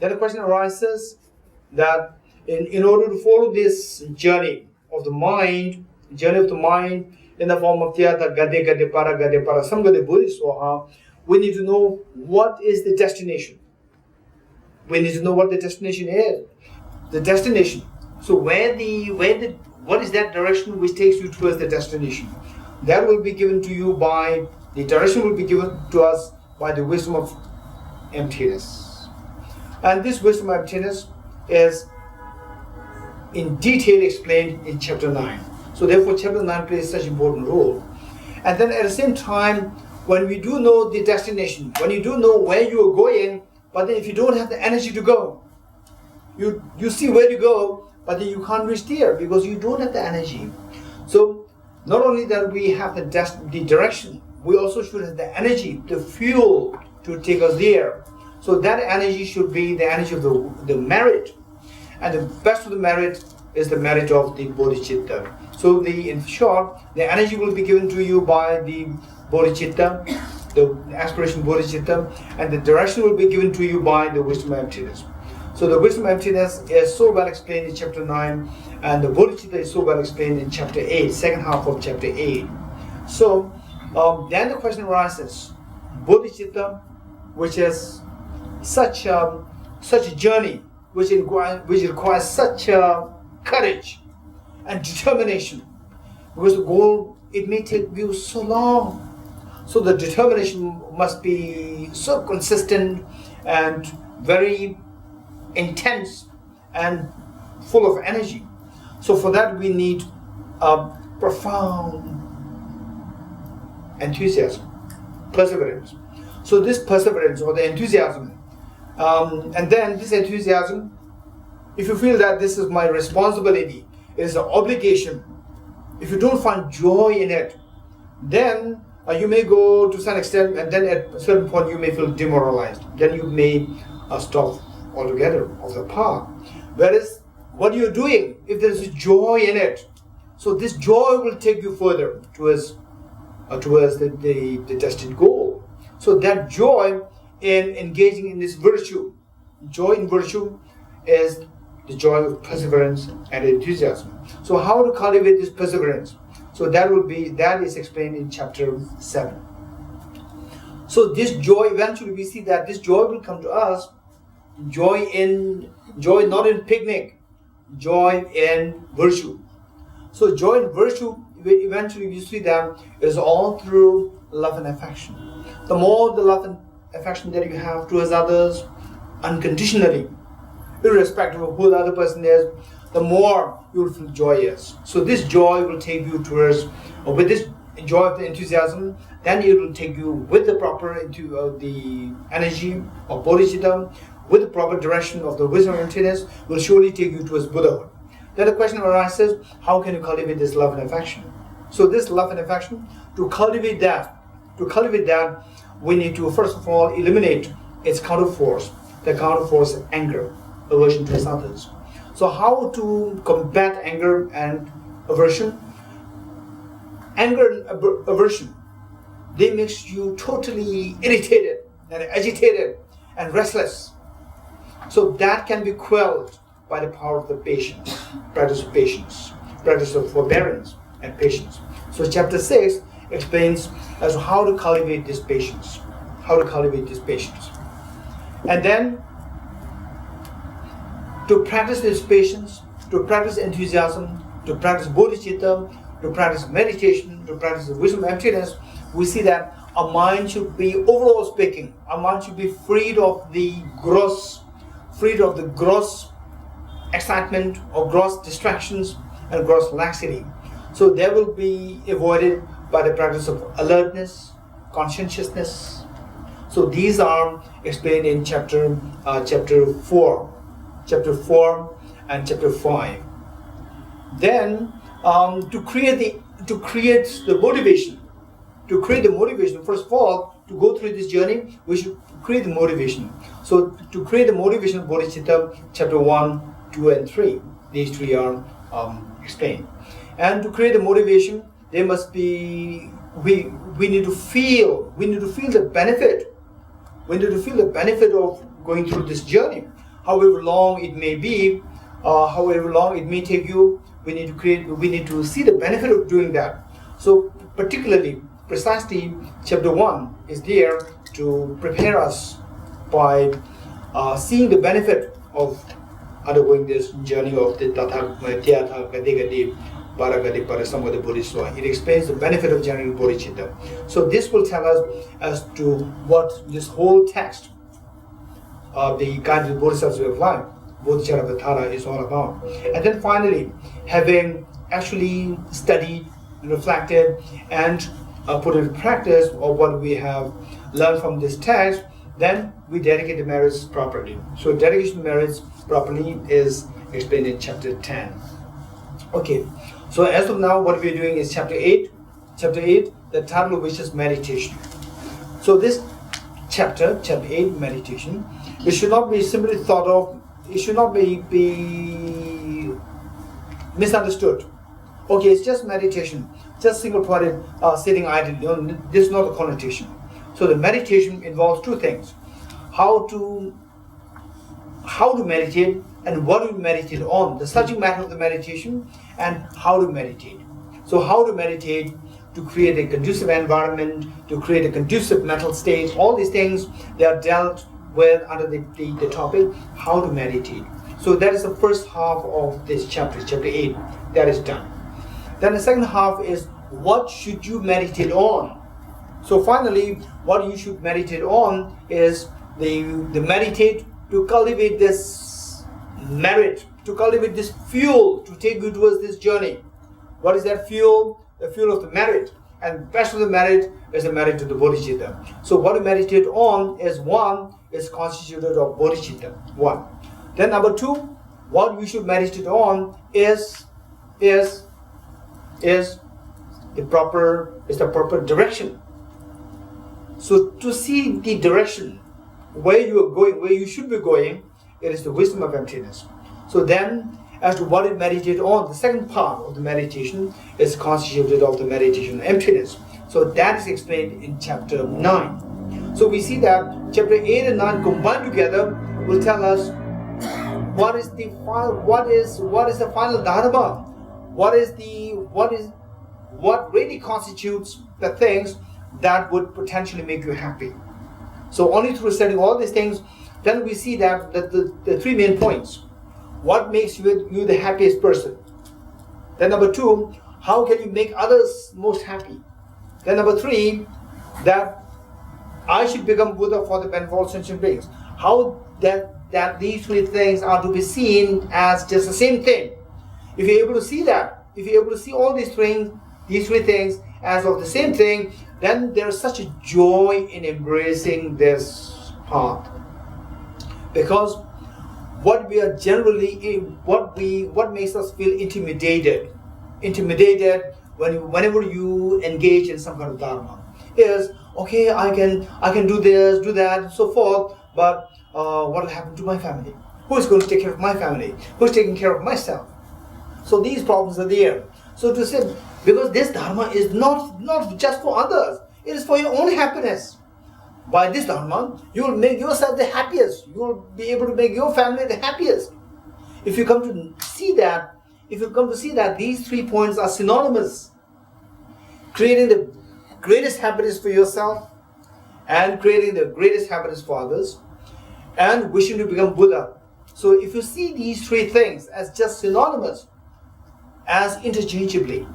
then the question arises that in order to follow this journey of the mind in the form of Tiyata, Gade Para, Samgade Bodhisattva, we need to know what is the destination. We need to know what the destination is. The destination. So what is that direction which takes you towards the destination? That will be given to you by, the direction will be given to us by the wisdom of emptiness. And this wisdom of emptiness is in detail explained in chapter 9. So therefore chapter 9 plays such an important role. And then at the same time, when we do know the destination, when you do know where you are going, but then if you don't have the energy to go, you see where to go, but then you can't reach there because you don't have the energy. So not only that we have the direction, we also should have the energy, the fuel to take us there. So that energy should be the energy of the merit. And the best of the merit is the merit of the bodhicitta. So in short, the energy will be given to you by the bodhicitta, the aspiration bodhicitta, and the direction will be given to you by the wisdom of emptiness. So the wisdom of emptiness is so well explained in chapter 9, and the bodhicitta is so well explained in chapter 8, second half of chapter 8. So then the question arises, bodhicitta, which is such a journey, which requires such courage and determination, because the goal, it may take you so long. So the determination must be so consistent and very intense and full of energy. So for that we need a profound enthusiasm, perseverance. So this perseverance or the enthusiasm, and then this enthusiasm, if you feel that this is my responsibility, it is an obligation, if you don't find joy in it, then you may go to some extent, and then at a certain point you may feel demoralized. Then you may stop altogether of the path. Whereas what you're doing, if there's joy in it, so this joy will take you further towards the destined goal. So that joy in engaging in this virtue, joy in virtue is the joy of perseverance and enthusiasm. So how to cultivate this perseverance? So that is explained in chapter 7. So this joy, eventually we see that this joy will come to us, joy not in picnic, joy in virtue. So joy in virtue, eventually we see that is all through love and affection. The more the love and affection that you have towards others unconditionally, irrespective of who the other person is, the more you will feel joyous. So this joy will take you towards, with this joy of the enthusiasm, then it will take you with the proper the energy of bodhicitta, with the proper direction of the wisdom and emptiness, will surely take you towards Buddhahood. Then the question arises, how can you cultivate this love and affection? So this love and affection, to cultivate that, we need to first of all eliminate its counterforce, the counterforce anger, aversion towards others. So how to combat anger and aversion? Anger and aversion, they make you totally irritated and agitated and restless. So that can be quelled by the power of the patience, practice of forbearance and patience. So chapter 6 explains as to how to cultivate this patience, And then to practice this patience, to practice enthusiasm, to practice bodhicitta, to practice meditation, to practice the wisdom of emptiness, we see that our mind should be, overall speaking, our mind should be freed of the gross excitement or gross distractions and gross laxity. So they will be avoided by the practice of alertness, conscientiousness. So these are explained in chapter 4 and chapter 5. Then to create the motivation, first of all, to go through this journey, we should create the motivation. So to create the motivation of bodhicitta, chapter 1, 2 and 3, these three are explained. And to create the motivation, there must be, we need to feel the benefit. We need to feel the benefit of going through this journey. however long it may be, however long it may take you, we need to see the benefit of doing that. So particularly, precisely, chapter 1 is there to prepare us by seeing the benefit of undergoing this journey of the Tathagata Gadigadi Paragadi Parasamgadi Bodhisattva. It explains the benefit of journeying Bodhicitta. So this will tell us as to what this whole text of the Guided Bodhisattva's Way of Life, Bodhicaryavatara, is all about. And then finally, having actually studied, reflected, and put into practice of what we have learned from this text, then we dedicate the merits properly. So dedication of merits properly is explained in chapter 10. Okay, so as of now, what we're doing is chapter 8. Chapter 8, the title of which is meditation. So this chapter 8, meditation, it should not be simply thought of, it should not be misunderstood. Okay, it's just meditation, just single-pointed sitting idly. This is not the connotation. So the meditation involves two things: how to meditate and what to meditate on, the subject matter of the meditation, and how to meditate. So how to meditate, to create a conducive environment, to create a conducive mental state, all these things, they are dealt with under the topic how to meditate. So that is the first half of this chapter, chapter 8, that is done. Then the second half is what should you meditate on. So finally, what you should meditate on is the meditate to cultivate this merit, to cultivate this fuel to take you towards this journey. What is that fuel? The fuel of the merit. And the best of the merit is the merit of the bodhicitta. So what you meditate on is one, is constituted of bodhicitta. One. Then number two, what we should meditate on is the proper direction. So to see the direction, where you are going, where you should be going, it is the wisdom of emptiness. So then, as to what is meditated on, the second part of the meditation is constituted of the meditation of emptiness. So that is explained in chapter 9. So we see that chapter 8 and 9 combined together will tell us what is the final dharma, what really constitutes the things that would potentially make you happy. So only through studying all these things, then we see that the three main points. What makes you the happiest person? Then number two, how can you make others most happy? Then number three, that I should become Buddha for the benefit of all sentient beings. How that these three things are to be seen as just the same thing. If you're able to see that, if you're able to see all these three things as of the same thing, then there is such a joy in embracing this path. Because what we are generally, what makes us feel intimidated whenever you engage in some kind of dharma is, okay, I can do this, do that, and so forth, but what will happen to my family? Who is going to take care of my family? Who is taking care of myself? So these problems are there. So to say, because this dharma is not just for others, it is for your own happiness. By this dharma, you will make yourself the happiest. You will be able to make your family the happiest. If you come to see that, these 3 points are synonymous, creating the greatest happiness for yourself and creating the greatest happiness for others and wishing to become Buddha. So if you see these 3 things as just synonymous, as interchangeably,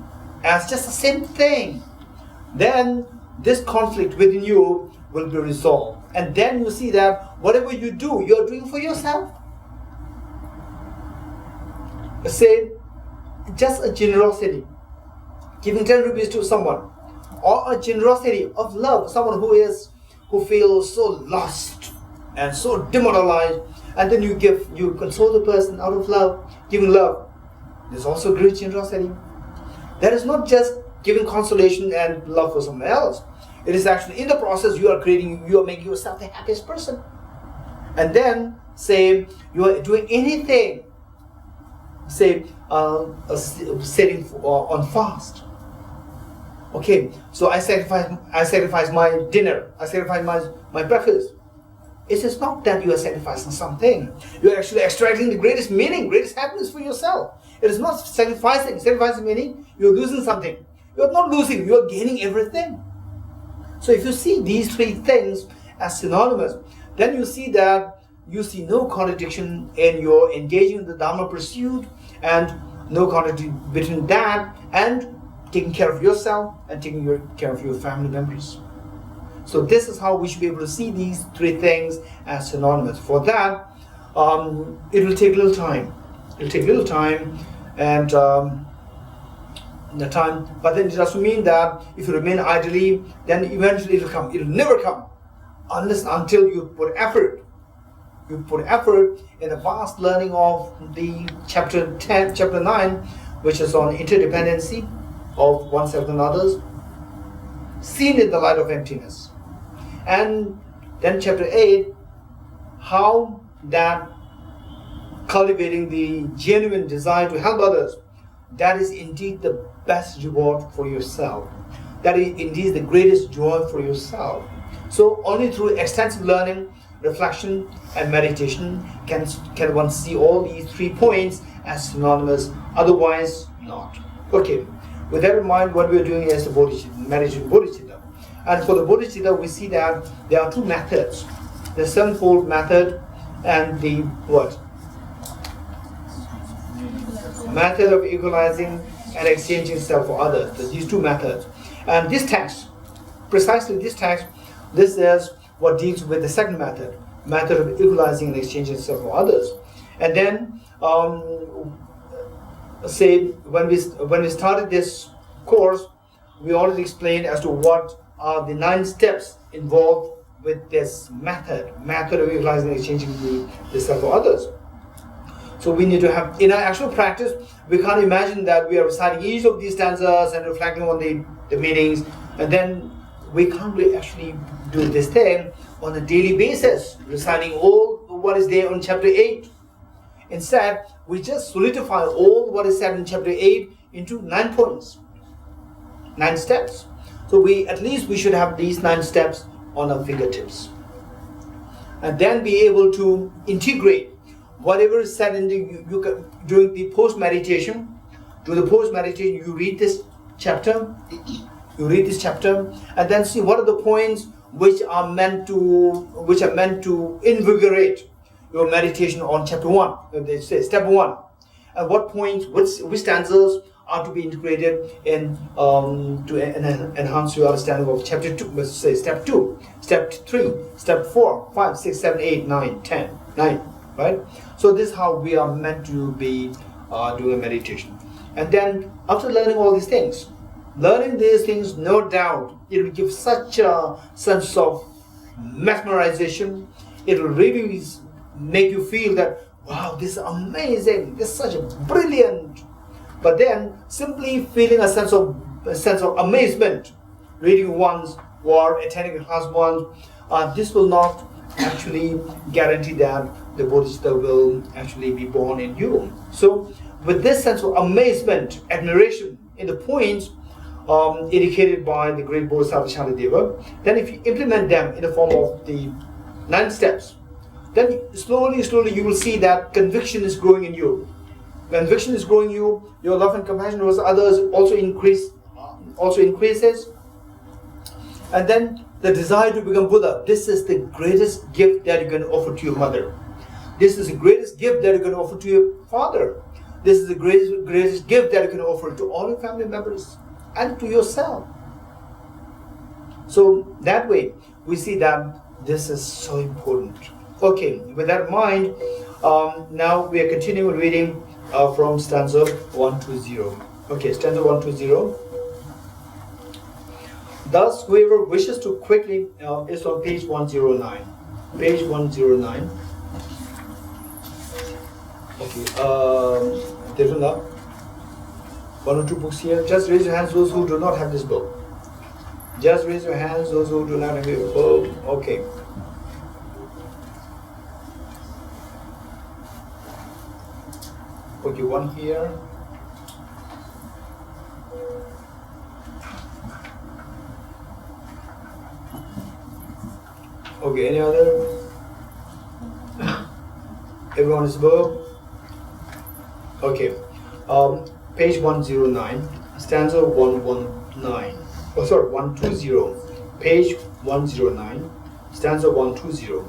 as just the same thing, then this conflict within you will be resolved. And then you see that whatever you do, you are doing for yourself. Say, just a generosity, giving 10 rupees to someone, or a generosity of love, someone who feels so lost and so demoralized, and then you console the person out of love, giving love. There's also great generosity. That is not just giving consolation and love for someone else. It is actually in the process you are making yourself the happiest person. And then say you are doing anything, say setting on fast. Okay, so I sacrifice my dinner, I sacrifice my breakfast. It is not that you are sacrificing something. You are actually extracting the greatest meaning, greatest happiness for yourself. It is not sacrificing. Sacrificing meaning you are losing something. You are not losing, you are gaining everything. So if you see these three things as synonymous, then you see that you see no contradiction in your engaging in the Dharma pursuit, and no contradiction between that and taking care of yourself and taking care of your family members. So this is how we should be able to see these three things as synonymous. For that, it will take little time. It will take little time, and but then it doesn't mean that if you remain idly, then eventually it will come. It will never come unless until you put effort. You put effort in the vast learning of the chapter 9, which is on interdependency of oneself and others, seen in the light of emptiness. And then chapter 8, how that cultivating the genuine desire to help others, that is indeed the best reward for yourself. That is indeed the greatest joy for yourself. So only through extensive learning, reflection and meditation can one see all these 3 points as synonymous, otherwise not. Okay, with that in mind, what we are doing is the Meditation Bodhicitta. And for the Bodhicitta, we see that there are 2 methods. The sevenfold method and the what? Method of equalizing and exchanging self for others. These 2 methods. And this text, precisely this text, this is what deals with the second method of equalizing and exchanging self for others. And then, say when we started this course, we already explained as to what are the 9 steps involved with this method of equalizing and exchanging the self for others. So we need to have, in our actual practice, we can't imagine that we are reciting each of these stanzas and reflecting on the meanings, and then we can't really actually do this thing on a daily basis, reciting all what is there on chapter 8. Instead, we just solidify all what is said in chapter 8 into 9 points, 9 steps. So at least we should have these 9 steps on our fingertips, and then be able to integrate whatever is said in during the post meditation. During the post meditation, you read this chapter. And then see what are the points which are meant to invigorate your meditation on chapter 1. They say step 1, and what points, which stanzas are to be integrated in to enhance your understanding of chapter 2. Let's say step 2, step 3, step 4, 5, 6, 7, 8, 9, 10, 9. Right? So this is how we are meant to be doing a meditation. And then after learning all these things, no doubt, it will give such a sense of mesmerization. It will really make you feel that, wow, this is amazing, this is such a brilliant. But then simply feeling a sense of amazement, reading once or attending a class once, this will not actually guarantee that the Bodhisattva will actually be born in you. So with this sense of amazement, admiration in the points indicated by the great Bodhisattva Shantideva, then if you implement them in the form of the 9 steps, then slowly you will see that conviction is growing in you. Conviction is growing in you, your love and compassion towards others also increases, and then the desire to become Buddha. This is the greatest gift that you can offer to your mother. This is the greatest gift that you can offer to your father. This is the greatest gift that you can offer to all your family members and to yourself. So that way we see that this is so important. Okay, with that in mind, now we are continuing reading from stanza 120. Okay, stanza 120. Thus, whoever wishes to quickly, is on page 109. Page 109. Okay, different up. 1 or 2 books here. Just raise your hands, those who do not have this book. Just raise your hands, those who do not have this book. Okay. Okay, 1 here. Okay, any other? Everyone is book? Okay. Page 109, stanza 119. Oh, sorry, 120. Page 109, stanza 120.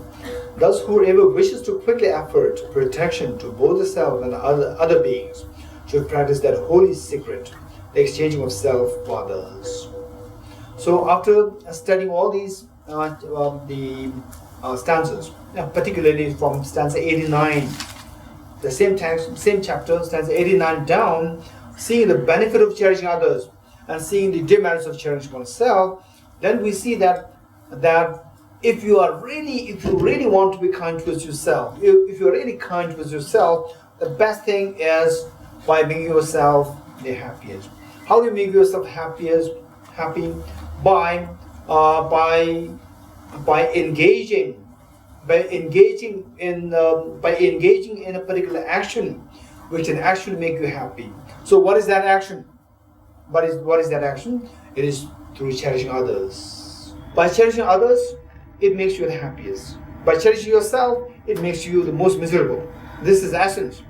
Thus, whoever wishes to quickly afford protection to both the self and other beings should practice that holy secret, the exchanging of self for others. So, after studying all these stanzas, particularly from stanza 89, the same text, same chapter, stanza 89 down, seeing the benefit of cherishing others and seeing the demerits of cherishing oneself, then we see that if you really want to be kind towards yourself, if you're really kind towards yourself, the best thing is by making yourself the happiest. How do you make yourself happy? By engaging in a particular action, which can actually make you happy. So what is that action? What is that action? It is through cherishing others. By cherishing others, it makes you the happiest. By cherishing yourself, it makes you the most miserable. This is essence.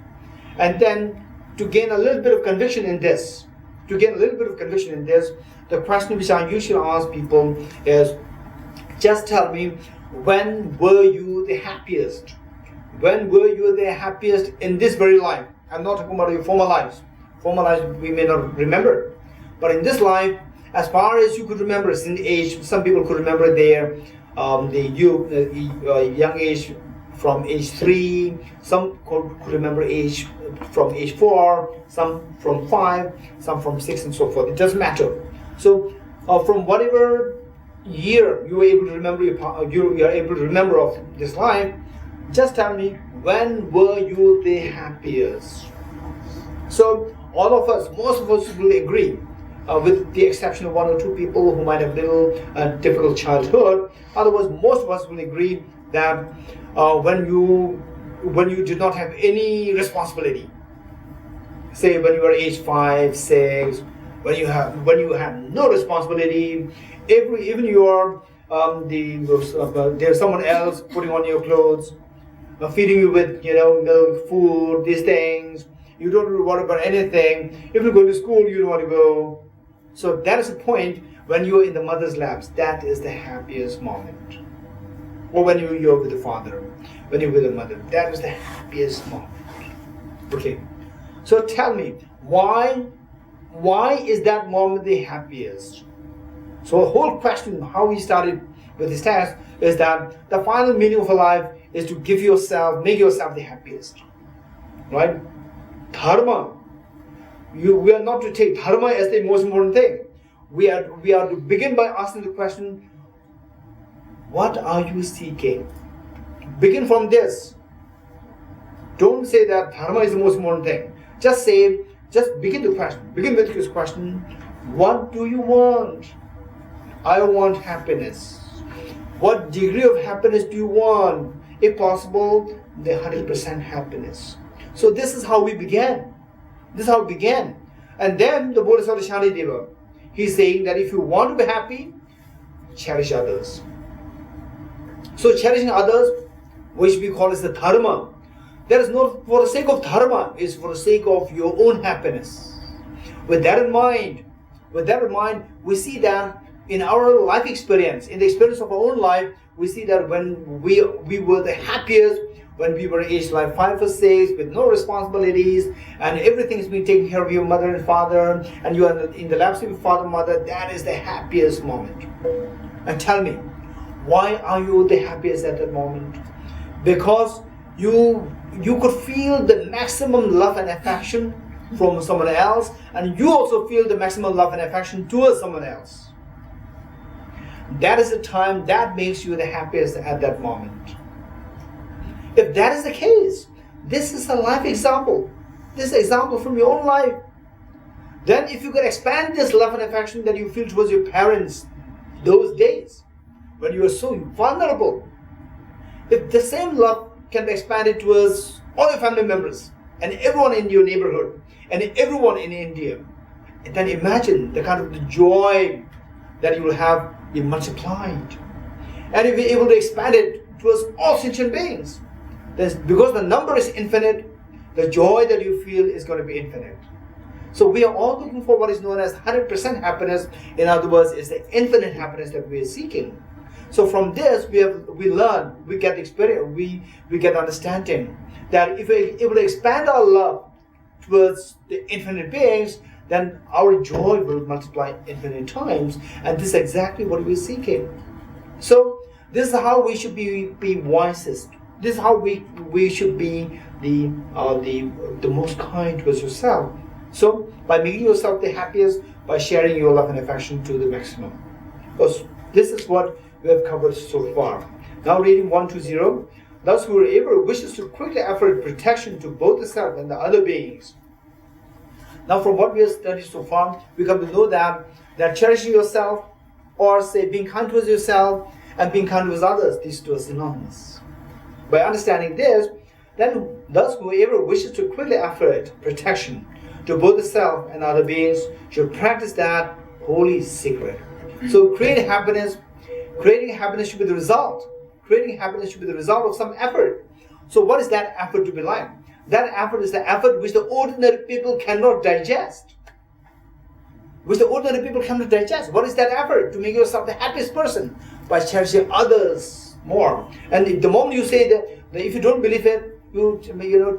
And then to gain a little bit of conviction in this, the question which I usually ask people is, just tell me, when were you the happiest? When were you the happiest in this very life? I'm not talking about your former lives. Former lives we may not remember. But in this life, as far as you could remember, in age, some people could remember their young age from age 3, some could remember age from age 4, some from 5, some from 6, and so forth. It doesn't matter. So from whatever year you are able to remember, you are able to remember of this life, just tell me, when were you the happiest? So all of us, most of us will agree, with the exception of 1 or 2 people who might have little difficult childhood. Otherwise, most of us will agree that when you did not have any responsibility, say when you were age 5, 6, when you had no responsibility, even there's someone else putting on your clothes, feeding you with milk, food, these things. You don't really worry about anything. If you go to school, you don't want to go. So that is the point when you're in the mother's laps. That is the happiest moment. Or when you're with the father, when you're with the mother, that is the happiest moment. Okay. So tell me, why is that moment the happiest? So the whole question, how we started with this task, is that the final meaning of a life is to make yourself the happiest. Right? Dharma. We are not to take dharma as the most important thing. We are to begin by asking the question, what are you seeking? Begin from this. Don't say that dharma is the most important thing. Just begin with this question, what do you want? I want happiness. What degree of happiness do you want? If possible, the 100% happiness. So this is how we began. And then the Bodhisattva Shantideva, he's saying that if you want to be happy, cherish others. So cherishing others, which we call as the dharma, that is not for the sake of dharma, it's for the sake of your own happiness. With that in mind, we see that in our life experience, in the experience of our own life, we see that when we were the happiest, when we were aged like 5 or 6, with no responsibilities, and everything's been taken care of your mother and father, and you are in the laps of your father and mother, that is the happiest moment. And tell me, why are you the happiest at that moment? Because you could feel the maximum love and affection from someone else, and you also feel the maximum love and affection towards someone else. That is the time that makes you the happiest at that moment. If that is the case, this is a life example. This is an example from your own life. Then if you can expand this love and affection that you feel towards your parents those days, when you were so vulnerable, if the same love can be expanded towards all your family members and everyone in your neighborhood and everyone in India, then imagine the kind of the joy that you will have be multiplied. And if you're able to expand it towards all sentient beings, because the number is infinite, the joy that you feel is going to be infinite. So we are all looking for what is known as 100% happiness. In other words, it's the infinite happiness that we are seeking. So from this, we learn, we get experience, we get understanding that if we're able to expand our love towards the infinite beings, then our joy will multiply infinite times, and this is exactly what we're seeking. So this is how we should be wisest. This is how we should be the most kind towards yourself. So by making yourself the happiest, by sharing your love and affection to the maximum. Because this is what we have covered so far. Now reading 120. Thus whoever wishes to quickly offer protection to both the self and the other beings. Now from what we have studied so far, we come to know that cherishing yourself, or say being kind towards yourself and being kind towards others, these two are synonymous. By understanding this, then thus whoever wishes to quickly offer protection to both the self and other beings should practice that holy secret. So creating happiness should be the result. Creating happiness should be the result of some effort. So what is that effort to be like? That effort is the effort which the ordinary people cannot digest. Which the ordinary people cannot digest. What is that effort? To make yourself the happiest person by cherishing others more. And the moment you say that if you don't believe it, you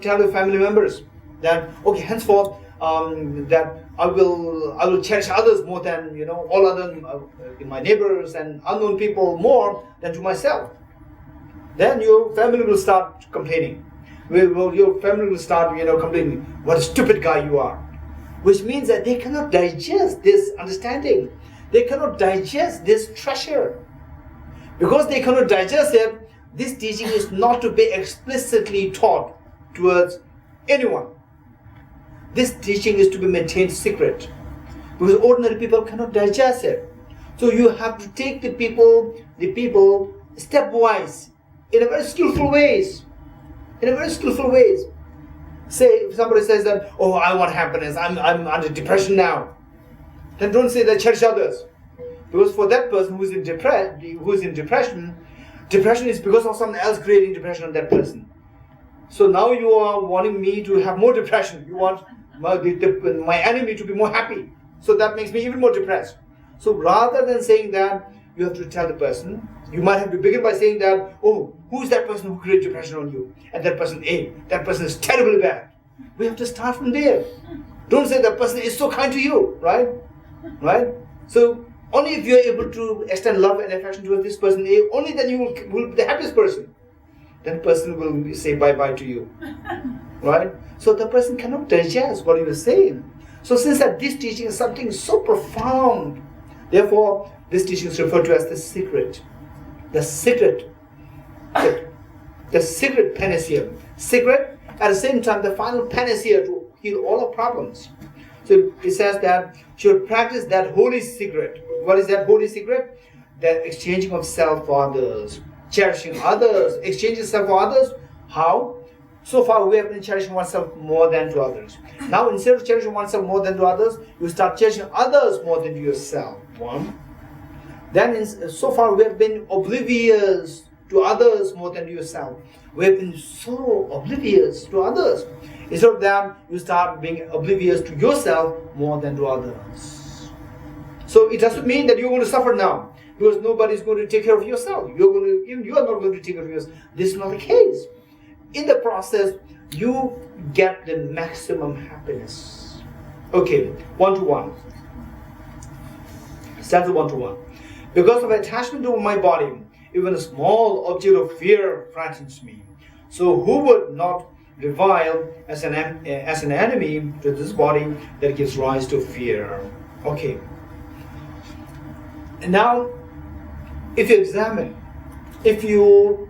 tell your family members that okay, henceforth that I will cherish others more than all other my neighbors and unknown people more than to myself. Then your family will start complaining. Your family will start complaining, what a stupid guy you are. Which means that they cannot digest this understanding. They cannot digest this treasure. Because they cannot digest it, this teaching is not to be explicitly taught towards anyone. This teaching is to be maintained secret. Because ordinary people cannot digest it. So you have to take the people stepwise, in a very skillful ways. Say, if somebody says that, oh, I want happiness, I'm under depression now, then don't say that cherish others. Because for that person who is in depression, depression is because of someone else creating depression on that person. So now you are wanting me to have more depression. You want my enemy to be more happy. So that makes me even more depressed. So rather than saying that, you have to tell the person. You might have to begin by saying that, oh, who is that person who created depression on you? And that person, that person is terribly bad. We have to start from there. Don't say that person is so kind to you, right? So only if you are able to extend love and affection towards this person, only then you will be the happiest person. Then the person will say bye-bye to you, right? So the person cannot digest what you are saying. So since that this teaching is something so profound, therefore this teaching is referred to as the secret. The secret panacea. Secret, at the same time, the final panacea to heal all our problems. So it says that you should practice that holy secret. What is that holy secret? The exchanging of self for others. Cherishing others. Exchanging self for others. How? So far we have been cherishing oneself more than to others. Now instead of cherishing oneself more than to others, you start cherishing others more than to yourself. One. Then so far we have been oblivious to others more than to yourself. We have been so oblivious to others. Instead of that, you start being oblivious to yourself more than to others. So it doesn't mean that you're going to suffer now, because nobody is going to take care of yourself. Even you are not going to take care of yourself. This is not the case. In the process, you get the maximum happiness. Okay, 1-to-1. Stanza 1-to-1. Because of attachment to my body, even a small object of fear frightens me. So who would not revile as an enemy to this body that gives rise to fear? Okay. And now, if you examine, if you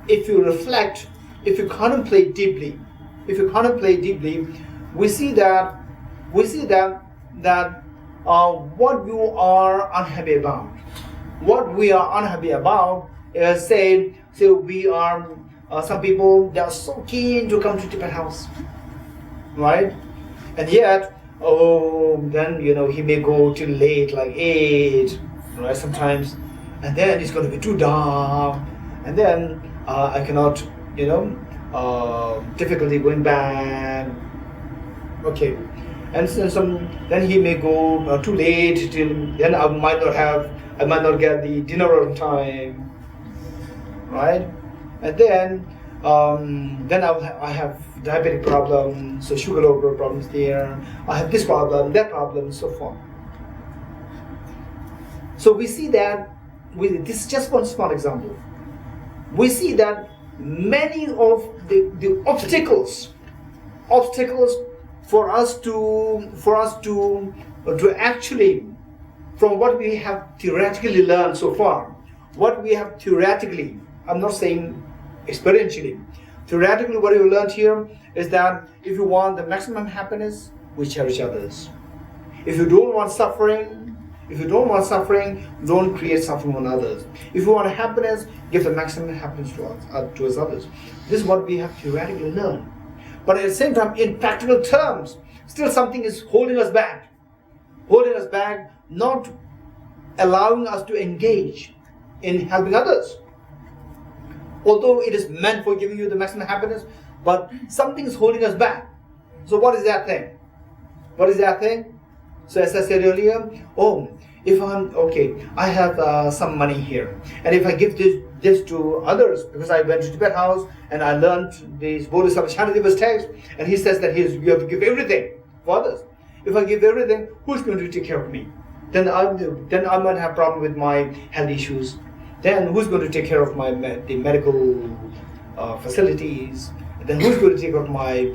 reflect, if you contemplate deeply, we see that what you are unhappy about. What we are unhappy about is say we are some people, they are so keen to come to Tibet House, right? And yet, then he may go till late, like 8, right? Sometimes, and then it's going to be too dark, and then I cannot, difficulty going back. Okay, and then he may go too late till then. I might not get the dinner on time, right? And then I have diabetic problem, so sugar level problems there. I have this problem, that problem, and so forth. So we see that this is just one small example. We see that many of the obstacles for us to actually, from what we have theoretically learned so far, what we have theoretically, I'm not saying experientially, theoretically what you learned here is that if you want the maximum happiness, we cherish others. If you don't want suffering, don't create suffering on others. If you want happiness, give the maximum happiness to us others. This is what we have theoretically learned. But at the same time, in practical terms, still something is holding us back, not allowing us to engage in helping others. Although it is meant for giving you the maximum happiness, but something is holding us back. So what is that thing? So as I said earlier, if I have some money here, and if I give this to others, because I went to Tibet House and I learned this Bodhisattva Shantideva's text, and he says that you have to give everything for others. If I give everything, who's going to take care of me? Then I might have problem with my health issues. Then who's going to take care of the medical facilities? Then who's going to take care of my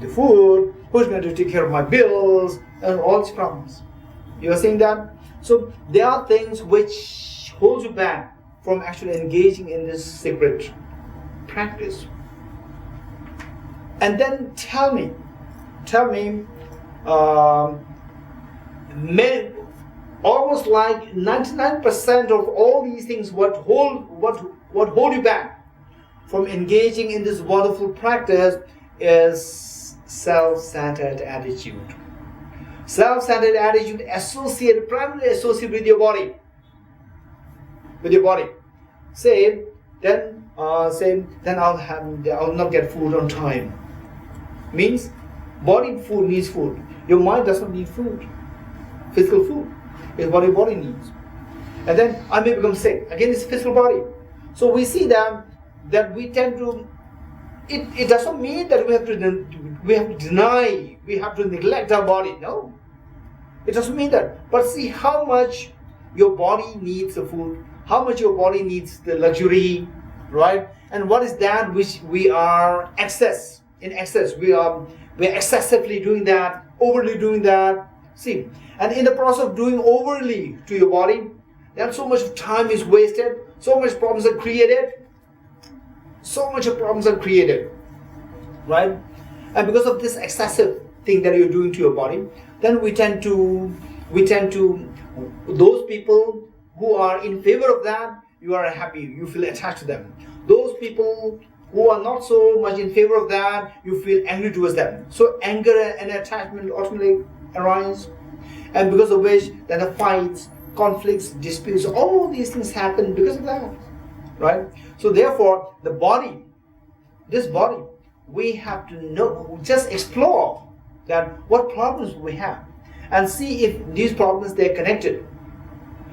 the food? Who's going to take care of my bills and all these problems? You are seeing that? So there are things which hold you back from actually engaging in this sacred practice. And then tell me, almost like 99% of all these things, what hold you back from engaging in this wonderful practice is self-centered attitude. Self-centered attitude primarily associated with your body. Then I'll not get food on time. Means food needs food. Your mind does not need food. Physical food is what your body needs. And then I may become sick. Again, it's physical body. So we see that we tend to. It doesn't mean that we have to deny, we have to neglect our body. No, it doesn't mean that. But see how much your body needs the food, how much your body needs the luxury, right? And what is that which we are in excess? We're excessively doing that, overly doing that. See, and in the process of doing overly to your body, then so much time is wasted, so much problems are created. Right? And because of this excessive thing that you're doing to your body, then we tend to those people who are in favor of that, you are happy, you feel attached to them. Those people who are not so much in favor of that, you feel angry towards them. So anger and attachment ultimately arise, and because of which then the fights, conflicts, disputes, all these things happen because of that. Right? So therefore, this body, we have to know, just explore that what problems we have and see if these problems, they're connected,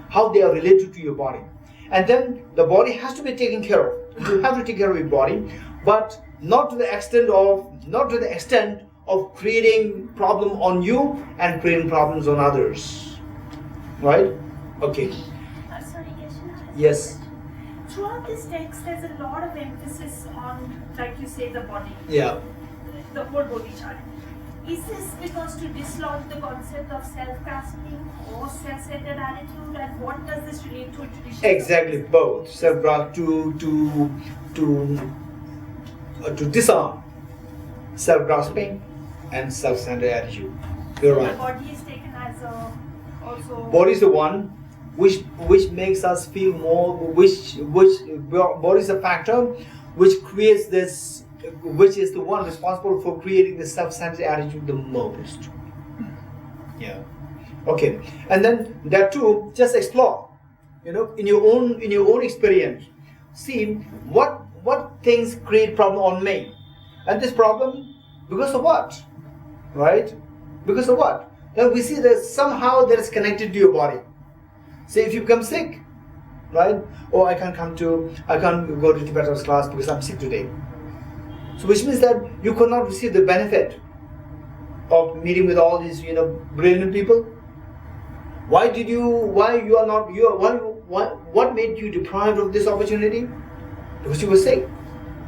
how they are related to your body. And then the body has to be taken care of. You have to take care of your body, but not to the extent of creating problem on you and creating problems on others. Right? Okay. Sorry, Geshe. Yes. Throughout this text, there's a lot of emphasis on, like you say, the body. Yeah. The whole bodhicharya. Is this because to dislodge the concept of self-grasping or self-centered attitude, and what does this relate to tradition? Exactly, both. To disarm self-grasping and self-centered attitude. You're right. The body is taken as also. Body is the one which makes us feel more. Which body is a factor which creates this. Which is the one responsible for creating the self-centered attitude the most. Yeah. Okay. And then that too, just explore. In your own experience. See what things create problem on me. And this problem, because of what? Right? Because of what? Then we see that somehow that is connected to your body. Say if you become sick, right? Oh, I can't go to Tibet House class because I'm sick today. So which means that you could not receive the benefit of meeting with all these, brilliant people. What made you deprived of this opportunity? Because you were sick.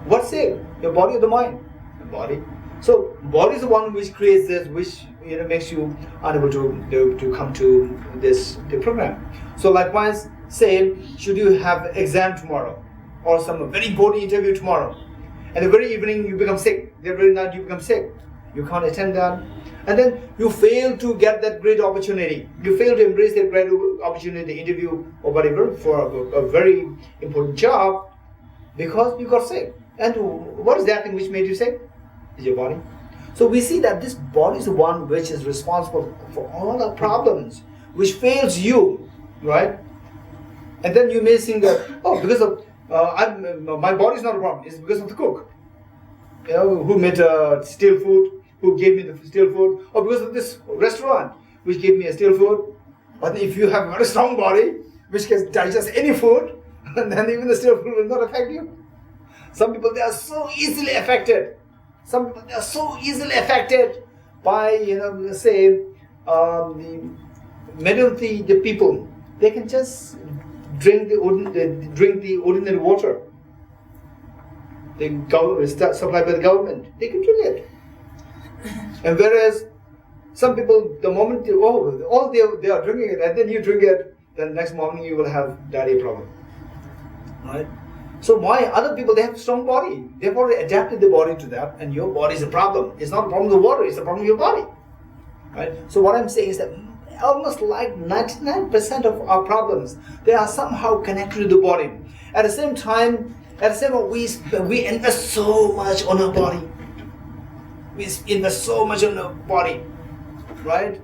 What's sick? Your body or the mind? The body. So body is the one which creates this, which makes you unable to come to the program. So likewise, say, should you have exam tomorrow or some very important interview tomorrow, and the very evening you become sick, the very night you become sick, you can't attend that, and then you fail to get that great opportunity. You fail to embrace that great opportunity, the interview or whatever for a very important job, because you got sick. And what is that thing which made you sick? Is your body. So we see that this body is the one which is responsible for all our problems, which fails you, right? And then you may think that, oh, because of my body is not a problem. It's because of the cook, who made stale food, who gave me the stale food, or because of this restaurant which gave me a stale food. But if you have a very strong body which can digest any food, then even the stale food will not affect you. Some people, they are so easily affected. Some people, they are so easily affected by, say, many of the people, they can just drink the ordinary water. Supplied by the government. They can drink it. And whereas some people, the moment they are drinking it, and then you drink it, then next morning you will have diarrhea problem. Right? So why other people, they have a strong body. They've already adapted the body to that, and your body is a problem. It's not a problem of the water, it's a problem of your body. Right? So what I'm saying is that almost like 99% of our problems, they are somehow connected to the body. At the same time, we invest so much on our body. We invest so much on our body, right?